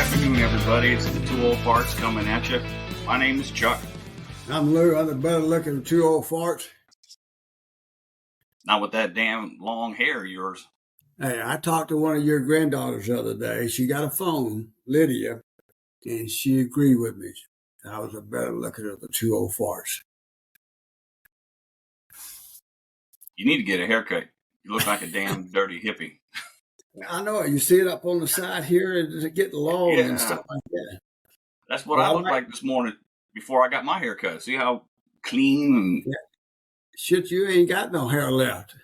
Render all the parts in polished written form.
afternoon, everybody. It's the Two Old Farts coming at you. My name is Chuck. I'm Lou. I'm the better looking two old farts. Not with that damn long hair of yours. Hey, I talked to one of your granddaughters the other day. She got a phone, Lydia, and she agreed with me. I was the better looking of the two old farts. You need to get a haircut. You look like a damn dirty hippie. I know it. You see it up on the side here, and it's getting long and stuff like that. That's what I looked like this morning before I got my haircut. See how clean and... Yeah. Shit, you ain't got no hair left.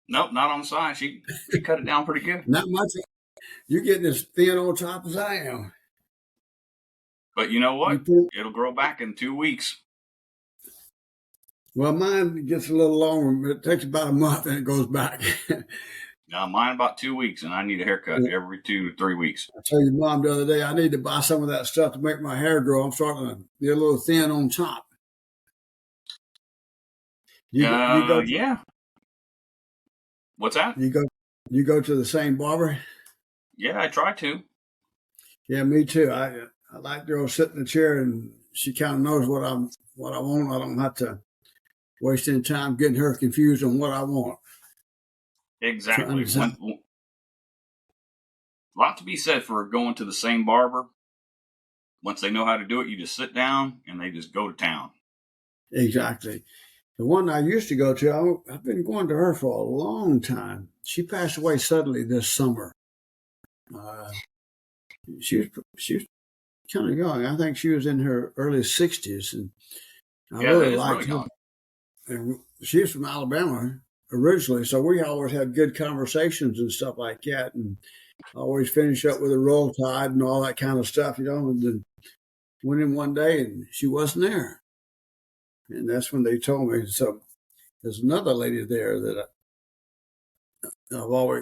Nope, not on the side. She cut it down pretty good. Not much. You're getting as thin on top as I am. But you know what? It'll grow back in 2 weeks. Well, mine gets a little longer. It takes about a month and it goes back. Now, mine about 2 weeks, and I need a haircut every 2 to 3 weeks. I told your mom the other day, I need to buy some of that stuff to make my hair grow. I'm starting to get a little thin on top. Yeah. What's that? You go to the same barber? Yeah, I try to. Yeah, me too. I like to go sit in the chair, and she kind of knows what I want. I don't have to waste any time getting her confused on what I want. Exactly. A lot to be said for going to the same barber. Once they know how to do it, you just sit down and they just go to town. Exactly. The one I used to go to, I've been going to her for a long time. She passed away suddenly this summer. She was kind of young. I think she was in her early 60s, and I really liked her. And she's from Alabama originally, so we always had good conversations and stuff like that, and always finish up with a roll tide and all that kind of stuff, And then went in one day, and she wasn't there. And that's when they told me. So there's another lady there that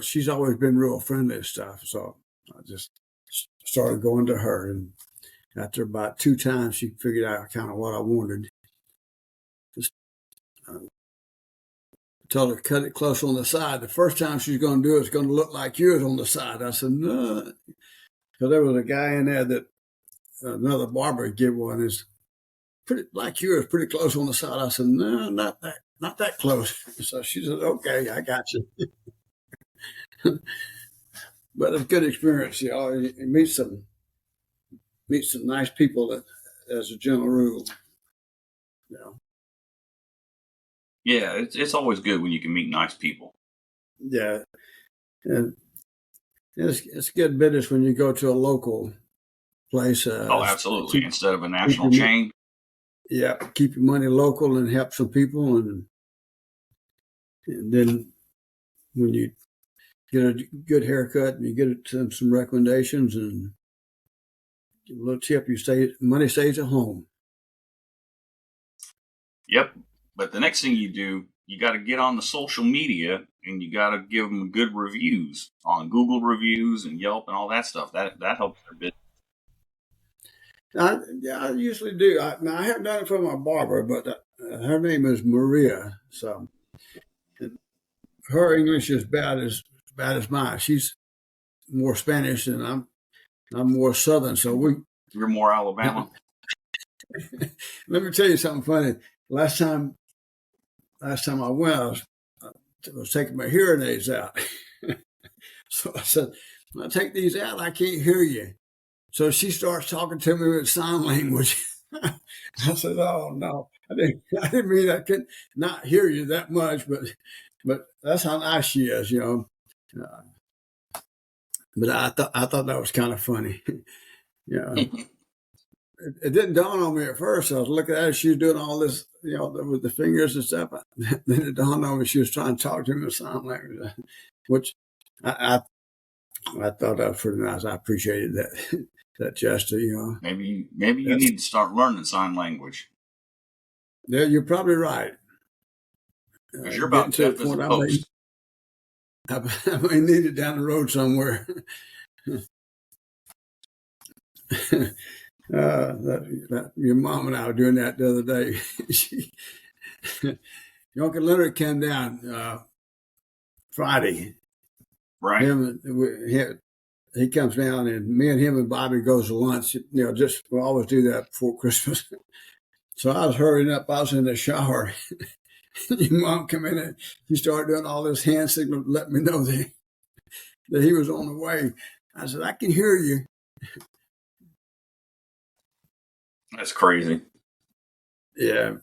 she's always been real friendly and stuff. So I just started going to her. And after about 2 times, she figured out kind of what I wanted. Just told her to cut it close on the side. The first time she's going to do it, it's going to look like yours on the side. I said, no. Because there was a guy in there that another barber gave one is pretty like yours, pretty close on the side. I said, no, not that close. So she said, okay, I got you. But it's a good experience. You meet some nice people as a general rule. Yeah, it's always good when you can meet nice people. Yeah. And it's good business when you go to a local place. Absolutely. Instead of a national chain. Yeah, keep your money local and help some people, and then when you get a good haircut and you get some recommendations and a little tip, money stays at home. Yep, but the next thing you do, you got to get on the social media and you got to give them good reviews on Google reviews and Yelp and all that stuff. That helps their business. I usually do. I haven't done it for my barber, but her name is Maria. So her English is bad as mine. She's more Spanish, and I'm more Southern. So you're more Alabama. Let me tell you something funny. Last time I went, I was taking my hearing aids out. So I said, when I take these out, I can't hear you. So she starts talking to me with sign language. I said, "Oh no, I didn't mean I could not hear you that much, but that's how nice she is, But I thought that was kind of funny, It didn't dawn on me at first. I was looking at her; she was doing all this, with the fingers and stuff. Then it dawned on me she was trying to talk to me with sign language, which I thought that was pretty nice. I appreciated that. That gesture, Maybe you need to start learning sign language. Yeah, you're probably right. Because you're about deaf as a post. I may need it down the road somewhere. Your mom and I were doing that the other day. Your Uncle Leonard came down Friday. Right. he comes down, and me and him and Bobby goes to lunch. Just we always do that before Christmas. So I was hurrying up. I was in the shower. Your mom come in and he started doing all this hand signal to let me know that he was on the way. I said, I can hear you. That's crazy. Yeah.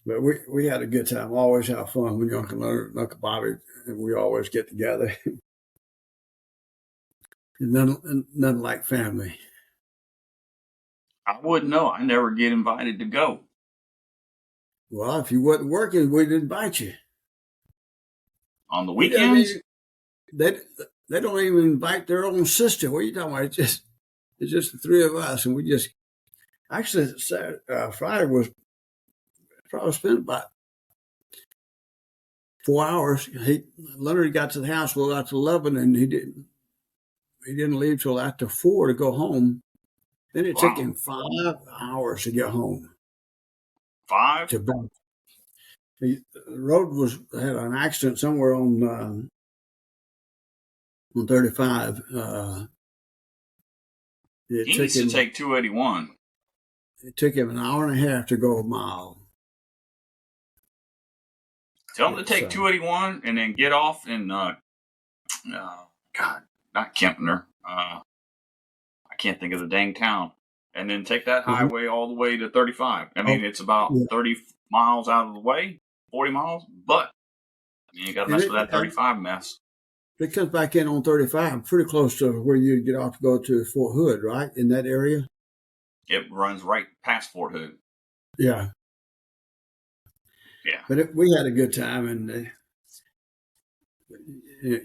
But we had a good time. Always have fun when Uncle Leonard and Uncle Bobby, and we always get together. Nothing like family. I wouldn't know. I never get invited to go. Well, if you wasn't working, we'd invite you. On the weekends? They don't even invite their own sister. What are you talking about? It's just the three of us, and we just actually Friday was probably spent about 4 hours. Leonard got to the house a little after 11, and he didn't leave till after 4 to go home. Then it took him 5 hours to get home. 5? The road had an accident somewhere on 35. He needs to take 281. It took him an hour and a half to go a mile. Tell him to take 281 and then get off in, God, not Kempner. I can't think of the dang town. And then take that highway all the way to 35. I mean, it's about 30 miles out of the way, 40 miles, but you got to mess with that 35 mess. It comes back in on 35, pretty close to where you get off to go to Fort Hood, right? In that area? It runs right past Fort Hood. Yeah. Yeah. But we had a good time, and it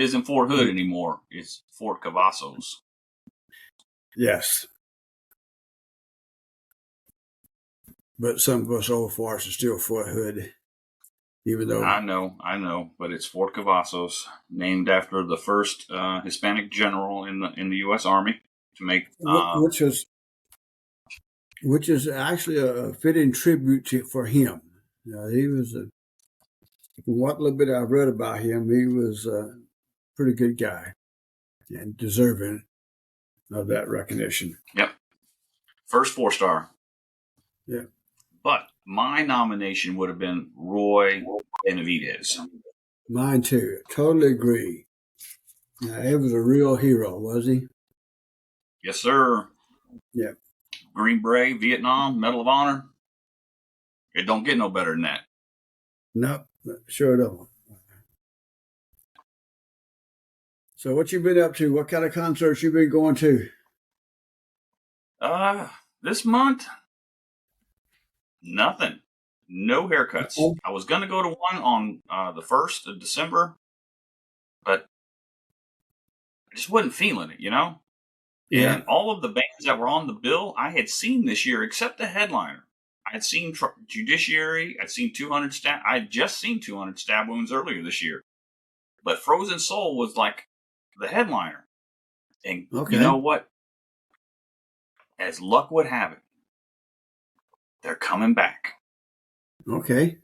isn't Fort Hood anymore. It's Fort Cavazos. Yes. But some of us old farts are still Fort Hood, even though I know, but it's Fort Cavazos, named after the first Hispanic general in the U.S. Army to make which is actually a fitting tribute for him. He was from what little bit I've read about him, he was a pretty good guy and deserving of that recognition. Yep. First 4-star. Yeah. But my nomination would have been Roy Benavidez. Mine too. Totally agree. He was a real hero, was he? Yes, sir. Yeah. Green Beret, Vietnam, Medal of Honor. It don't get no better than that. Nope, sure don't. So what you been up to? What kind of concerts you been going to? This month, nothing. No haircuts. I was going to go to one on the 1st of December, but I just wasn't feeling it, Yeah. And all of the bands that were on the bill, I had seen this year, except the headliner. I had seen Judiciary. I'd seen 200 stab. I had just seen 200 Stab Wounds earlier this year, but Frozen Soul was like the headliner. And you know what? As luck would have it, they're coming back. Okay.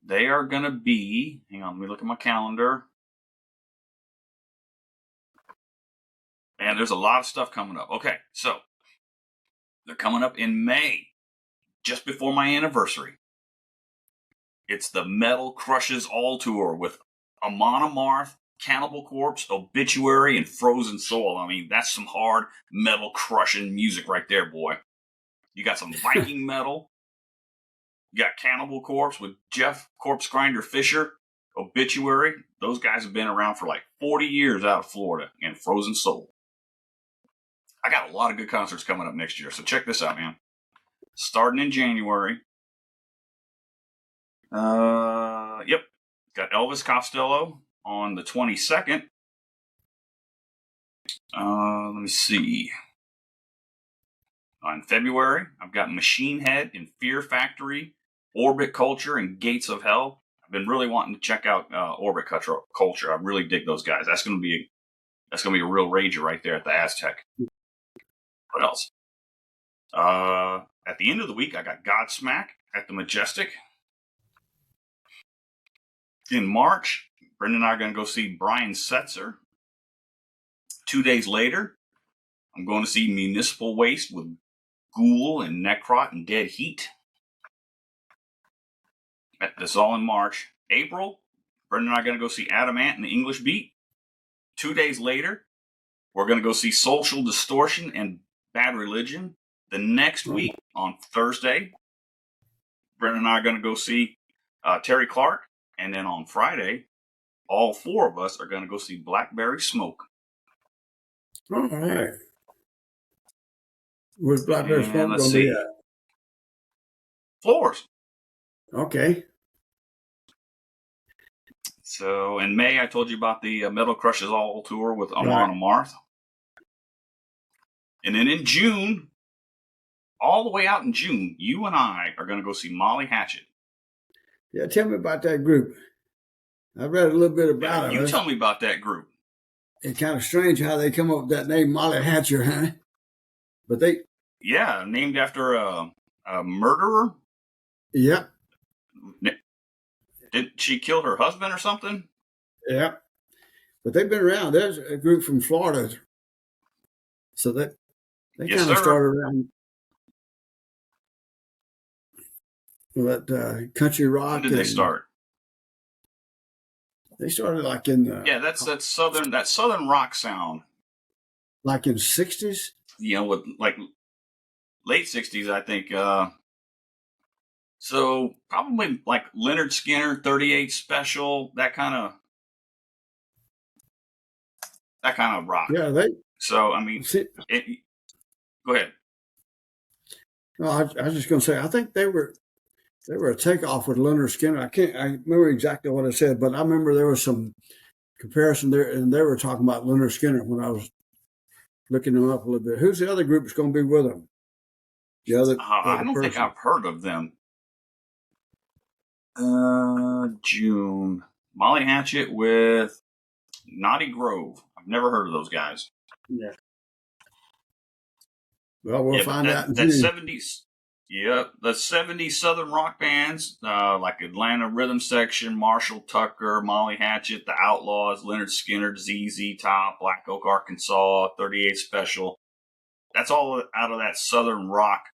They are going to be. Hang on, let me look at my calendar. And there's a lot of stuff coming up. Okay, so they're coming up in May, just before my anniversary. It's the Metal Crushes All Tour with Amon Amarth, Cannibal Corpse, Obituary, and Frozen Soul. I mean, that's some hard metal crushing music right there, boy. You got some Viking metal. You got Cannibal Corpse with Jeff Corpse Grinder Fisher, Obituary. Those guys have been around for like 40 years out of Florida, and Frozen Soul. I got a lot of good concerts coming up next year, so check this out, man. Starting in January. Yep. Got Elvis Costello on the 22nd. Let me see. In February, I've got Machine Head and Fear Factory, Orbit Culture, and Gates of Hell. I've been really wanting to check out Orbit Culture. I really dig those guys. That's gonna be a real rager right there at the Aztec. What else? At the end of the week, I got Godsmack at the Majestic. In March, Brendan and I are going to go see Brian Setzer 2 days later, I'm going to see Municipal Waste with Ghoul and Necrot and Dead Heat. That's all in March. April, Brendan and I are going to go see Adamant and the English Beat. 2 days later, we're going to go see Social Distortion and Bad Religion. The next week, on Thursday, Brendan and I are going to go see Terry Clark. And then on Friday, all four of us are going to go see Blackberry Smoke. All right. Where's Blackberry Smoke going to be at? Floors. Okay. So in May, I told you about the Metal Crushes All tour with Amon Amarth. And then in June, all the way out in June, you and I are going to go see Molly Hatchet. Yeah, tell me about that group. I read a little bit about it. You tell me about that group. It's kind of strange how they come up with that name, Molly Hatcher, huh? But they... Yeah, named after a murderer. Yep. Did she kill her husband or something? Yeah. But they've been around. There's a group from Florida. So they kind of started around that country rock. When did they start? They started like in the... Yeah, that's that southern rock sound. Like in 60s? You know, with like late 60s, I think. So probably like Leonard Skinner, 38 Special, that kind of rock. Yeah, So I mean, go ahead. No, I was just going to say, I think they were a takeoff with Leonard Skinner. I remember exactly what I said, but I remember there was some comparison there, and they were talking about Leonard Skinner when I was looking them up a little bit. Who's the other group that's going to be with them? I don't think I've heard of them. June. Molly Hatchet with Naughty Grove. I've never heard of those guys. Yeah. Well, we'll find out in June. 70s. Yeah, the 70s Southern rock bands, like Atlanta Rhythm Section, Marshall Tucker, Molly Hatchet, The Outlaws, Leonard Skinner, ZZ Top, Black Oak, Arkansas, 38 Special. That's all out of that Southern rock,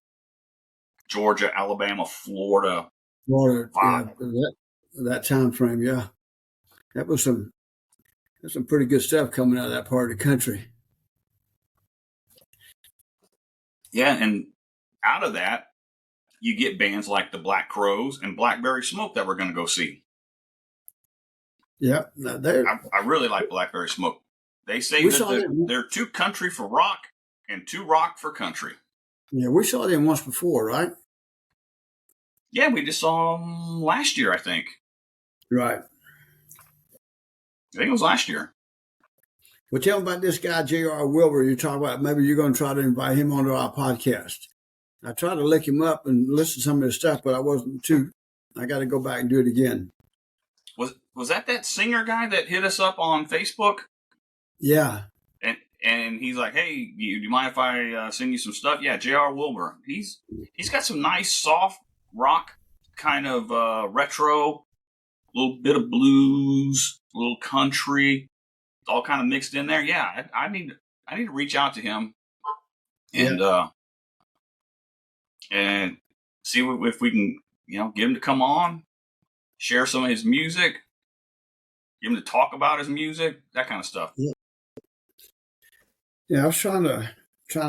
Georgia, Alabama, Florida. Yeah, that time frame, yeah. There's some pretty good stuff coming out of that part of the country. Yeah, and out of that, you get bands like the Black Crowes and Blackberry Smoke that we're going to go see. Yeah, I really like Blackberry Smoke. They say that they're too country for rock and too rock for country. Yeah, we saw them once before, right? Yeah, we just saw them last year, I think. Right. I think it was last year. Well, tell me about this guy, J.R. Wilbur. You're talking about maybe you're going to try to invite him onto our podcast. I tried to look him up and listen to some of his stuff, but I wasn't too. I got to go back and do it again. Was that singer guy that hit us up on Facebook? Yeah. And he's like, hey, do you mind if I send you some stuff? Yeah, J.R. Wilbur. He's got some nice soft rock kind of retro, a little bit of blues, a little country, all kind of mixed in there. Yeah, I need to reach out to him and see if we can, get him to come on, share some of his music, get him to talk about his music, that kind of stuff. Yeah, I was trying to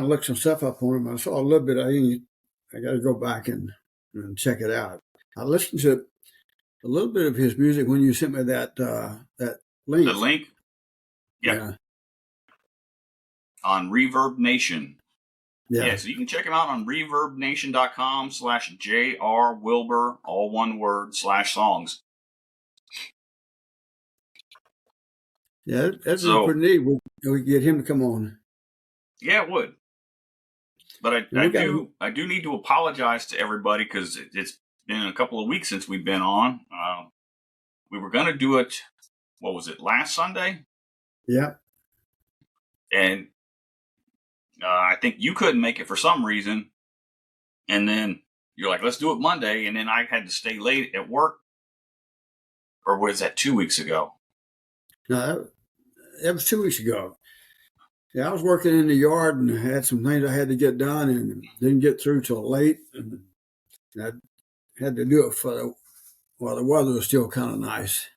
look some stuff up on him. I saw a little bit. I got to go back and check it out. I listened to a little bit of his music when you sent me that link. The link? Yep. Yeah. On Reverb Nation. Yeah, so you can check him out on reverbnation.com/J.R. Wilbur, all one word, /songs. Yeah, that's pretty neat. We get him to come on. Yeah, it would. But I do need to apologize to everybody because it's been a couple of weeks since we've been on. We were going to do it, what was it, last Sunday? Yeah. And I think you couldn't make it for some reason. And then you're like, let's do it Monday. And then I had to stay late at work. Or was that 2 weeks ago? No, that was 2 weeks ago. Yeah, I was working in the yard and had some things I had to get done and didn't get through till late. And I had to do it while the weather was still kind of nice.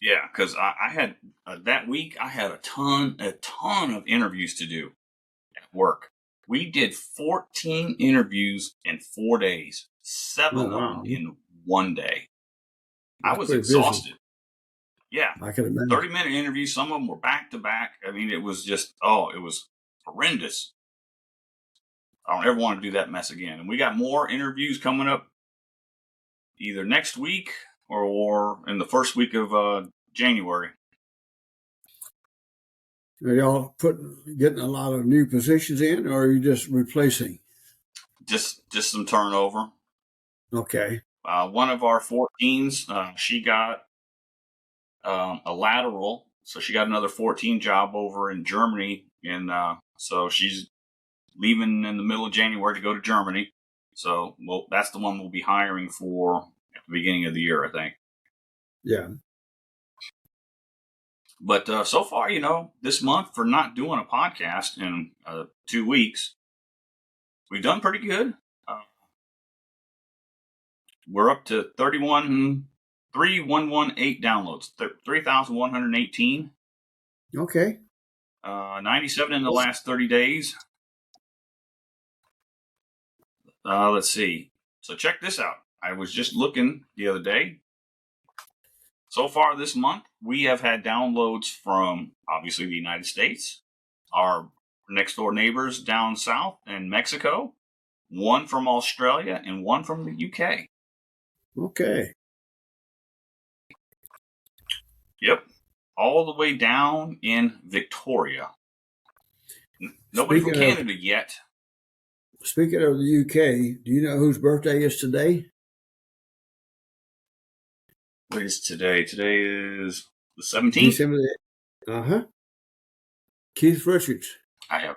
Yeah, because I had that week I had a ton of interviews to do at work. We did 14 interviews in 4 days, 7 of them in one day. That's I was pretty exhausted. Busy. Yeah, I could imagine. 30-minute interviews. Some of them were back to back. I mean, it was just it was horrendous. I don't ever want to do that mess again. And we got more interviews coming up either next week or in the first week of January. Are y'all getting a lot of new positions in, or are you just replacing? Just some turnover. Okay. One of our 14s, she got a lateral, so she got another 14 job over in Germany, and so she's leaving in the middle of January to go to Germany. So, that's the one we'll be hiring for at the beginning of the year, I think. Yeah. But so far, this month for not doing a podcast in 2 weeks, we've done pretty good. We're up to 3,118 downloads, 3,118. Okay. 97 in the last 30 days. Let's see. So check this out. I was just looking the other day. So far this month, we have had downloads from, obviously, the United States, our next door neighbors down south in Mexico, one from Australia, and one from the UK. Okay. Yep. All the way down in Victoria. Nobody from Canada yet. Speaking of the UK, do you know whose birthday is today? What is today? Today is the 17th? December 8th. Keith Richards. I have.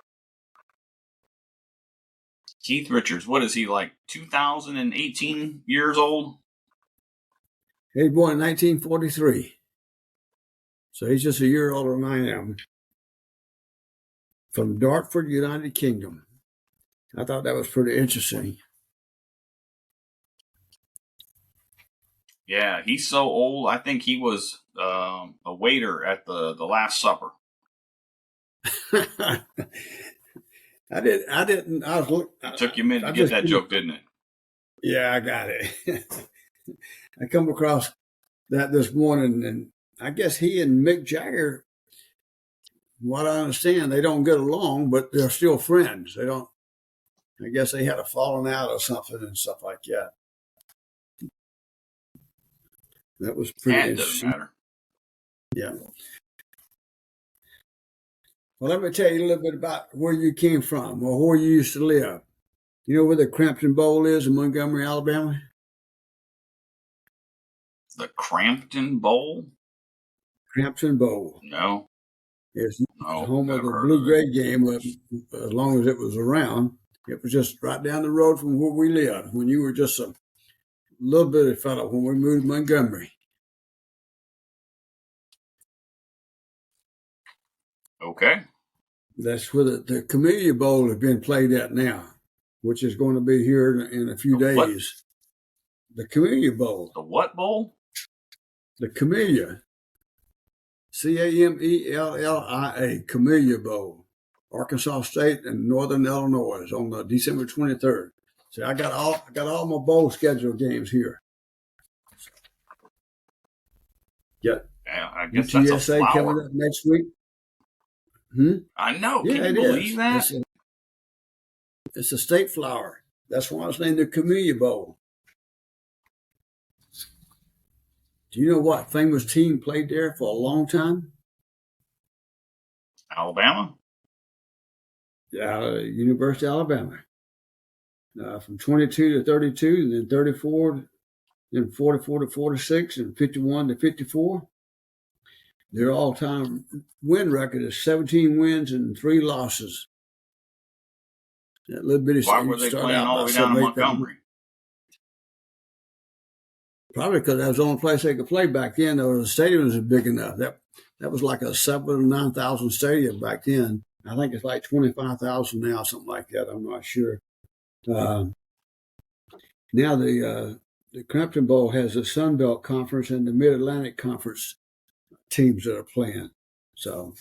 Keith Richards, what is he, like 2018 years old? He was born in 1943. So he's just a year older than I am. From Dartford, United Kingdom. I thought that was pretty interesting. Yeah, he's so old. I think he was a waiter at the Last Supper. I didn't. It took you a minute to get that joke, didn't it? Yeah, I got it. I come across that this morning, and I guess he and Mick Jagger, what I understand, they don't get along, but they're still friends. They don't. I guess they had a falling out or something and stuff like that. That was pretty interesting. Doesn't matter. Yeah. Well, let me tell you a little bit about where you came from or where you used to live. You know where the Crampton Bowl is in Montgomery, Alabama? The Crampton Bowl? Crampton Bowl. No. It's home of the Blue-Gray game as long as it was around. It was just right down the road from where we lived when you were just a little bitty fellow when we moved to Montgomery. Okay. That's where the Camellia Bowl has been played at now, which is going to be here in a few days. What? The Camellia Bowl. The what bowl? The Camellia. Camellia. Camellia Bowl. Arkansas State and Northern Illinois on the December 23rd. So I got all my bowl schedule games here. Yeah, I guess UTSA that's a flower. Coming up next week. I know. Yeah, can you believe that? It's a state flower. That's why it's named the Camellia Bowl. Do you know what famous team played there for a long time? Alabama? University of Alabama. From 22 to 32, and then 34, then 44 to 46, and 51 to 54. Their all-time win record is 17 wins and 3 losses. That little bitty. Why were they playing all the way down in Montgomery? Probably because that was the only place they could play back then. The stadium was big enough. that was like a 7,000 or 9,000 stadium back then. I think it's like 25,000 now, something like that. I'm not sure. Now the Crampton Bowl has the Sun Belt Conference and the Mid Atlantic Conference teams that are playing. So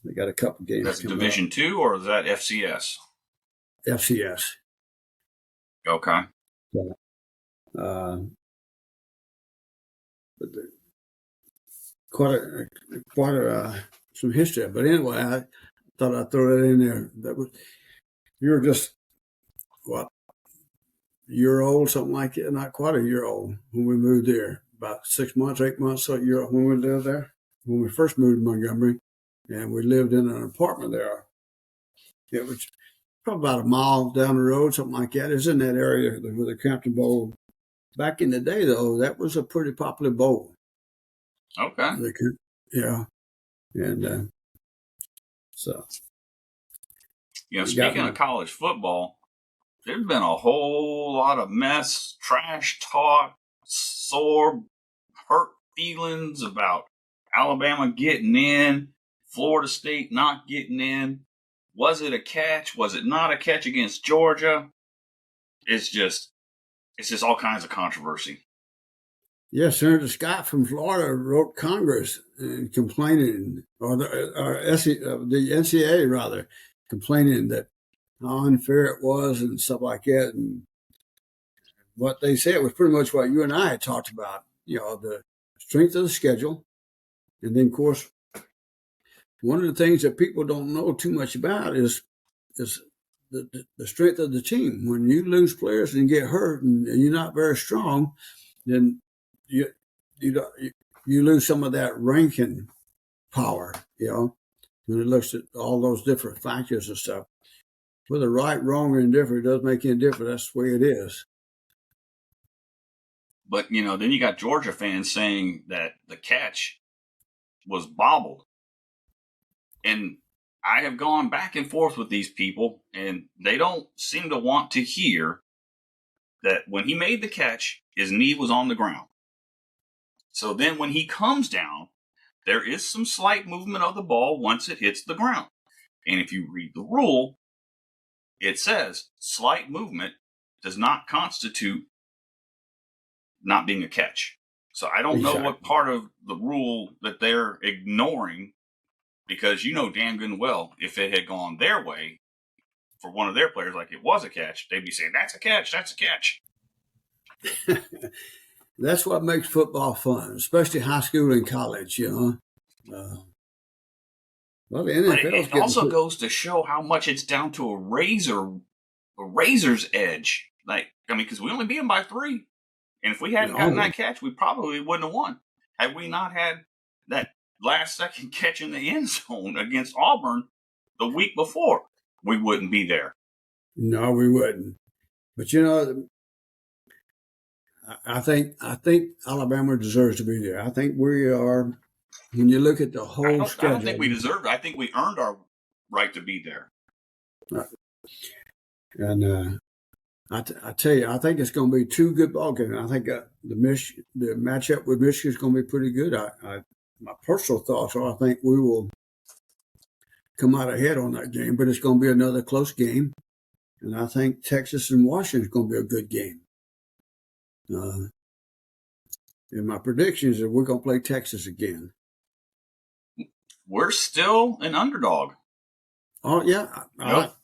they got a couple games. That's Division II, or is that FCS? FCS. Okay. But quite a some history. But anyway, I thought I'd throw that in there. You were just what, year old, something like that, not quite a year old when we moved there. About 6 months, 8 months, so a year when we lived there. When we first moved to Montgomery, and we lived in an apartment there. It was probably about a mile down the road, something like that. It's in that area where the Crampton Bowl. Back in the day, though, that was a pretty popular bowl. Okay. Yeah. And so. Speaking of college football, there's been a whole lot of mess, trash talk, sore, hurt feelings about Alabama getting in, Florida State not getting in. Was it a catch? Was it not a catch against Georgia? It's just all kinds of controversy. Yeah, Senator Scott from Florida wrote Congress and complaining, or the NCAA rather, complaining that how unfair it was and stuff like that. And what they said was pretty much what you and I had talked about. The strength of the schedule, and then of course, one of the things that people don't know too much about is the strength of the team. When you lose players and get hurt and you're not very strong, then you lose some of that ranking power, when it looks at all those different factors and stuff. Whether right, wrong, or indifferent, it doesn't make any difference. That's the way it is. But, then you got Georgia fans saying that the catch was bobbled. And I have gone back and forth with these people, and they don't seem to want to hear that when he made the catch, his knee was on the ground. So then when he comes down, there is some slight movement of the ball once it hits the ground. And if you read the rule, it says slight movement does not constitute not being a catch. So I don't know what part of the rule that they're ignoring, because damn good and well, if it had gone their way for one of their players like it was a catch, they'd be saying, that's a catch, that's a catch. That's what makes football fun, especially high school and college, Well, the NFL also goes to show how much it's down to a razor's edge. Because we only beat them by 3. And if we hadn't gotten that catch, we probably wouldn't have won. Had we not had that last second catch in the end zone against Auburn the week before, we wouldn't be there. No, we wouldn't. But I think Alabama deserves to be there. I think we are. When you look at the whole schedule, I don't think we deserved it. I think we earned our right to be there. And I tell you, I think it's going to be 2 good ball games. I think the matchup with Michigan is going to be pretty good. My personal thoughts are I think we will come out ahead on that game, but it's going to be another close game. And I think Texas and Washington is going to be a good game. And my prediction is that we're going to play Texas again. We're still an underdog. Oh, yeah. Yep.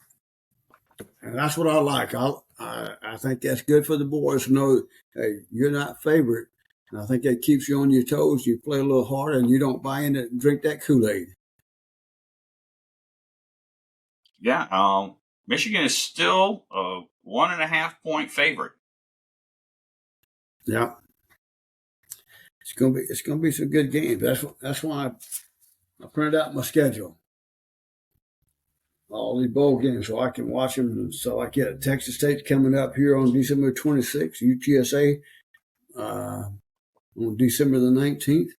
And that's what I like. I think that's good for the boys to know, hey, you're not favorite. And I think that keeps you on your toes. You play a little harder and you don't buy in and drink that Kool-Aid. Yeah. Michigan is still a 1.5 point favorite. Yeah. It's gonna be some good games. That's why I printed out my schedule. All these bowl games so I can watch them. And so I get Texas State coming up here on December 26th, UTSA on December the 19th.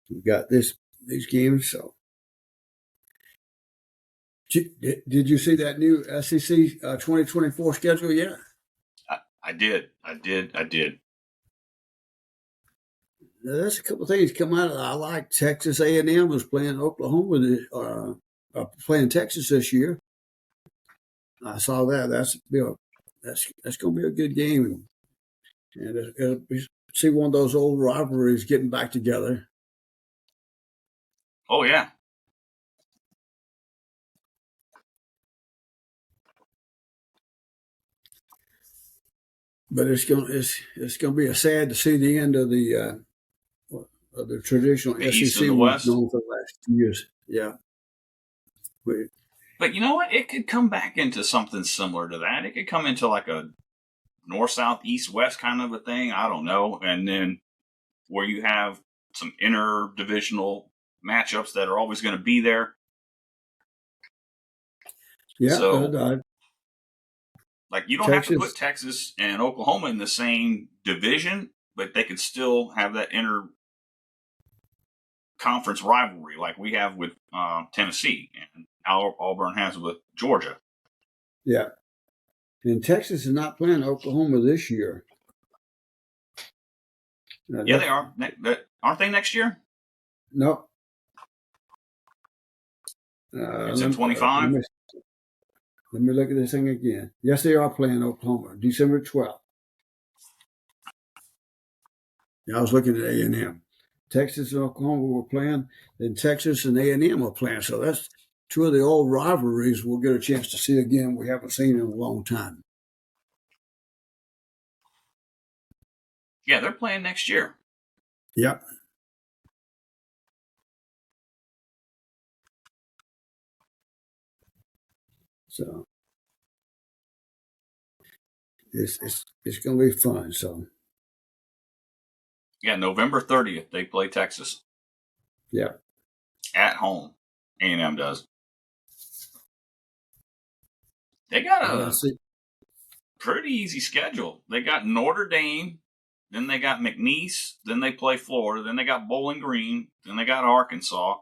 We've got these games. So, did you see that new SEC 2024 schedule yet? I did. There's a couple of things come out of that. I like Texas A&M was playing Oklahoma, playing Texas this year. I saw that. That's going to be a good game, and it'll be, see one of those old rivalries getting back together. Oh yeah. But it's going to be sad to see the end of the traditional The SEC East and the we've West. known for the last 2 years. Yeah. But you know what? It could come back into something similar to that. It could come into like a north, south, east, west kind of a thing. I don't know. And then where you have some interdivisional matchups that are always going to be there. Yeah. So, like, you don't Texas, have to put Texas and Oklahoma in the same division, but they could still have that conference rivalry like we have with Tennessee and Auburn has with Georgia. Yeah. And Texas is not playing Oklahoma this year. Yeah, they are. Aren't they next year? No. It's in 25? Let me look at this thing again. Yes, they are playing Oklahoma, December 12th. Yeah, I was looking at A&M. Texas and Oklahoma were playing, then Texas and A&M were playing. So that's two of the old rivalries we'll get a chance to see again. We haven't seen in a long time. Yeah, they're playing next year. Yep. So it's going to be fun. So yeah, November 30th they play Texas. Yeah. At home, A&M does. They got a pretty easy schedule. They got Notre Dame, then they got McNeese, then they play Florida, then they got Bowling Green, then they got Arkansas,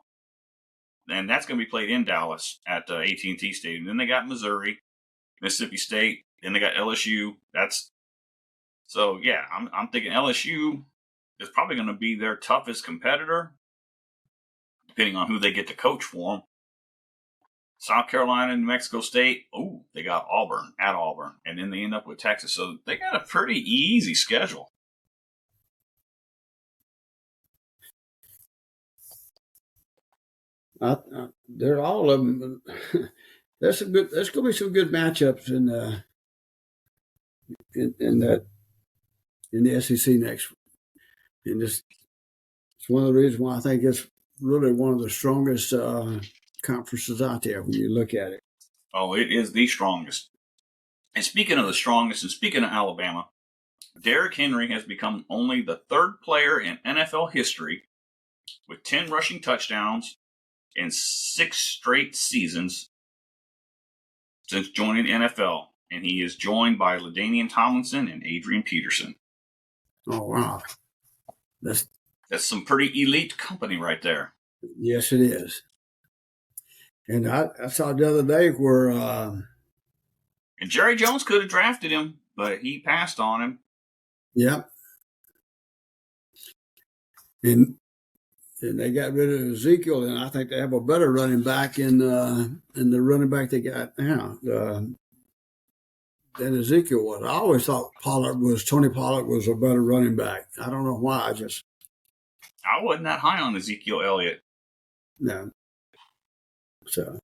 and that's going to be played in Dallas at the AT&T Stadium. Then they got Missouri, Mississippi State, then they got LSU. So yeah, I'm thinking LSU is probably going to be their toughest competitor, depending on who they get to coach for them. South Carolina and New Mexico State, they got Auburn at Auburn, and then they end up with Texas. So they got a pretty easy schedule. They're all of them. There's going to be some good matchups in the SEC next. And it's one of the reasons why I think it's really one of the strongest conferences out there when you look at it. Oh, it is the strongest. And speaking of the strongest, and speaking of Alabama, Derrick Henry has become only the third player in NFL history with 10 rushing touchdowns in 6 straight seasons since joining the NFL. And he is joined by LaDainian Tomlinson and Adrian Peterson. Oh, wow. That's some pretty elite company right there. Yes, it is. And I saw the other day where... and Jerry Jones could have drafted him, but he passed on him. Yep. And they got rid of Ezekiel, and I think they have a better running back in the running back they got now than Ezekiel was. I always thought Tony Pollard was a better running back. I don't know why. I wasn't that high on Ezekiel Elliott. No. So.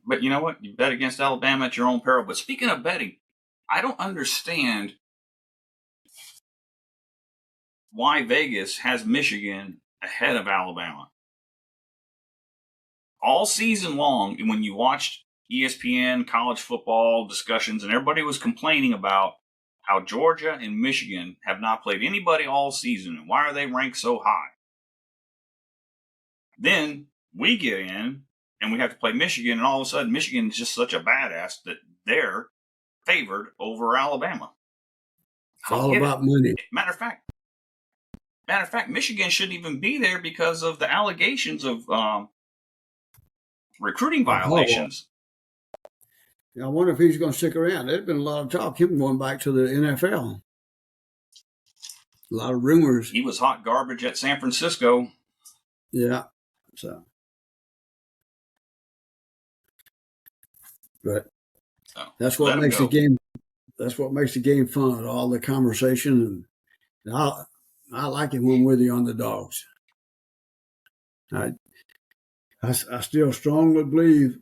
But you know what? You bet against Alabama at your own peril. But speaking of betting, I don't understand why Vegas has Michigan ahead of Alabama. All season long, when you watched ESPN college football discussions, and everybody was complaining about how Georgia and Michigan have not played anybody all season, and why are they ranked so high? Then we get in, and we have to play Michigan, and all of a sudden Michigan is just such a badass that they're favored over Alabama. It's all about money. Matter of fact, Michigan shouldn't even be there because of the allegations of recruiting violations. I wonder if he's going to stick around. There's been a lot of talk him going back to the NFL. A lot of rumors. He was hot garbage at San Francisco. Yeah. So, but that's what makes the game. That's what makes the game fun. All the conversation, and I like it when we're the underdogs. I still strongly believe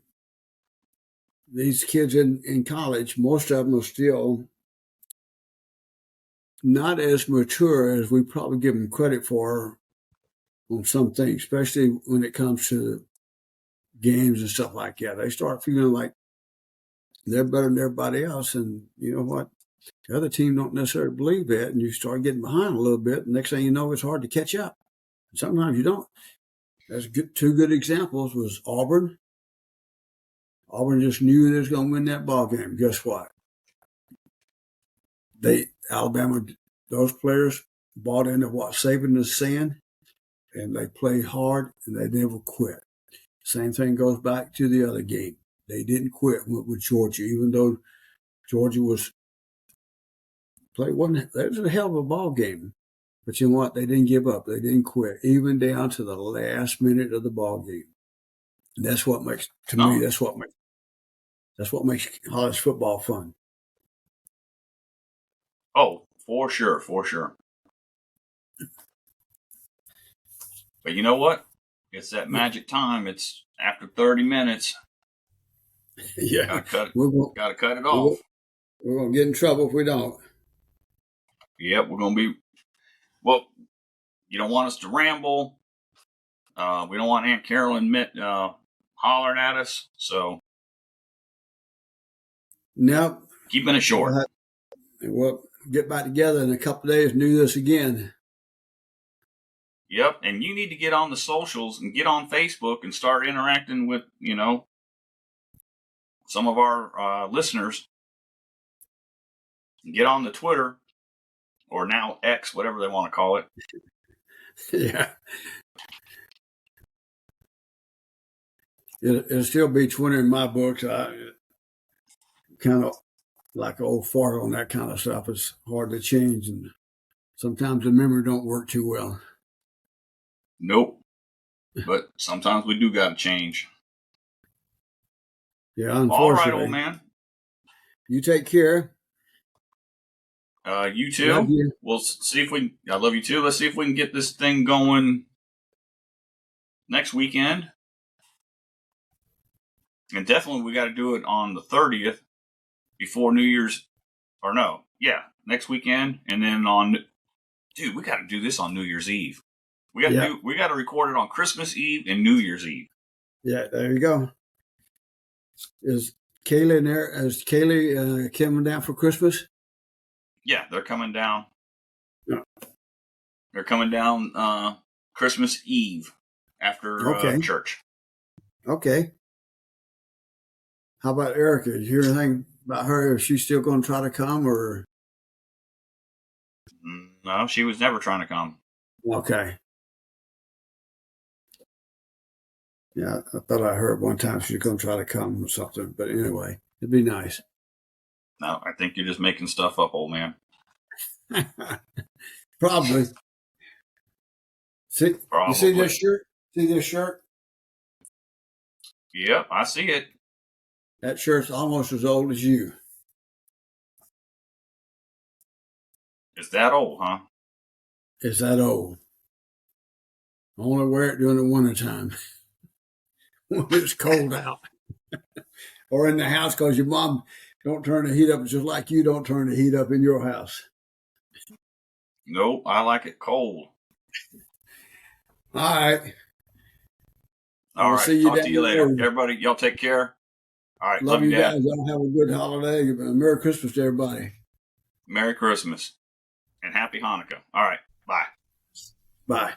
these kids in college, most of them are still not as mature as we probably give them credit for on some things, especially when it comes to games and stuff like that. They start feeling like they're better than everybody else, and you know what? The other team don't necessarily believe that, and you start getting behind a little bit. And next thing you know, it's hard to catch up. Sometimes you don't. That's good. Two good examples was Auburn. Auburn just knew they was going to win that ball game. Guess what? Alabama, those players bought into what Saban is saying, and they played hard and they never quit. Same thing goes back to the other game. They didn't quit with Georgia, even though Georgia was wasn't. That was a hell of a ball game. But you know what? They didn't give up. They didn't quit, even down to the last minute of the ball game. And that's what makes, to me, that's what makes college football fun. Oh, for sure, for sure. But you know what? It's that magic time. It's after 30 minutes. Yeah. Gotta cut it off. We're going to get in trouble if we don't. Yep, we're going to be... Well, you don't want us to ramble. We don't want Aunt Carolyn hollering at us. So... Nope. Keeping it short. We'll get back together in a couple of days and do this again. Yep, and you need to get on the socials and get on Facebook and start interacting with, some of our listeners. Get on the Twitter, or now X, whatever they want to call it. Yeah. It'll still be Twitter in my books. I kind of like an old fart on that kind of stuff. It's hard to change, and sometimes the memory don't work too well. Nope. But sometimes we do got to change. Yeah, unfortunately. All right, old man. You take care. You too. Love you. We'll see if I love you too. Let's see if we can get this thing going next weekend. And definitely we got to do it on the 30th before New Year's. Or no. Yeah, next weekend. And then we got to do this on New Year's Eve. We got to record it on Christmas Eve and New Year's Eve. Yeah, there you go. Is Kaylee in there? Is Kaylee coming down for Christmas? Yeah, they're coming down. Yeah. They're coming down Christmas Eve after church. Okay. How about Erica? Did you hear anything about her? Is she still going to try to come, or? No, she was never trying to come. Okay. Yeah, I thought I heard one time she was going to try to come or something. But anyway, it'd be nice. No, I think you're just making stuff up, old man. Probably. See, Probably. You see this shirt? See this shirt? Yep, I see it. That shirt's almost as old as you. It's that old, huh? It's that old. I only wear it during the wintertime. When it's cold out. Or in the house because your mom don't turn the heat up just like you don't turn the heat up in your house. Nope, I like it cold. All right. All right, see you talk to you later. Everybody, y'all take care. All right, love you guys. Y'all have a good holiday. Merry Christmas to everybody. Merry Christmas and Happy Hanukkah. All right, bye. Bye.